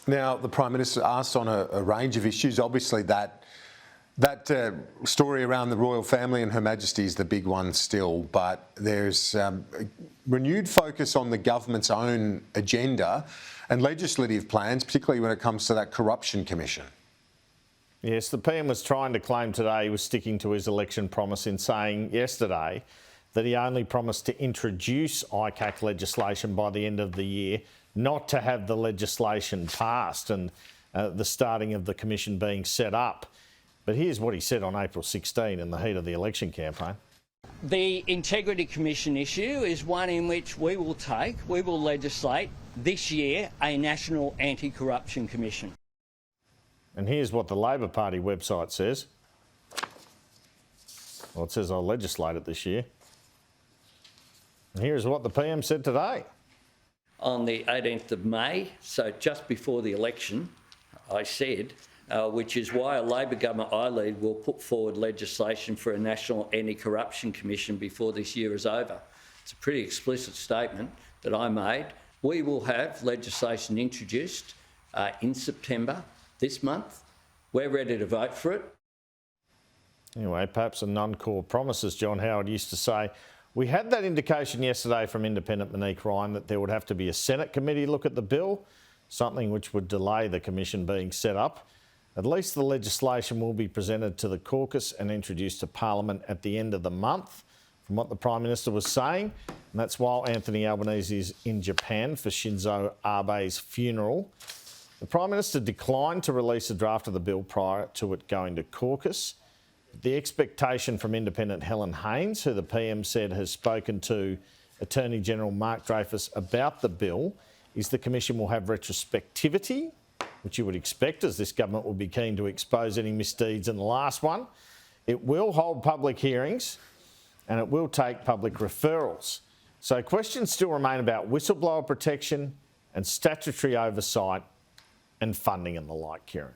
Now, the Prime Minister asked on a range of issues. Obviously, that story around the royal family and Her Majesty is the big one still, but there's renewed focus on the government's own agenda and legislative plans, particularly when it comes to that corruption commission. Yes, the PM was trying to claim today he was sticking to his election promise in saying yesterday that he only promised to introduce ICAC legislation by the end of the year, not to have the legislation passed and the starting of the commission being set up. But here's what he said on April 16 in the heat of the election campaign. The Integrity Commission issue is one in which we will legislate this year a National Anti-Corruption Commission. And here's what the Labor Party website says. Well, it says I'll legislate it this year. And here's what the PM said today. On the 18th of May, so just before the election, I said, which is why a Labor government I lead will put forward legislation for a National Anti-Corruption Commission before this year is over. It's a pretty explicit statement that I made. We will have legislation introduced in September this month. We're ready to vote for it. Anyway, perhaps a non-core promise, as John Howard used to say. We had that indication yesterday from Independent Monique Ryan that there would have to be a Senate committee look at the bill, something which would delay the commission being set up. At least the legislation will be presented to the caucus and introduced to Parliament at the end of the month, from what the Prime Minister was saying. And that's while Anthony Albanese is in Japan for Shinzo Abe's funeral. The Prime Minister declined to release a draft of the bill prior to it going to caucus. The expectation from Independent Helen Haines, who the PM said has spoken to Attorney General Mark Dreyfus about the bill, is the Commission will have retrospectivity, which you would expect, as this government will be keen to expose any misdeeds in the last one. It will hold public hearings and it will take public referrals. So questions still remain about whistleblower protection and statutory oversight and funding and the like, Kieran.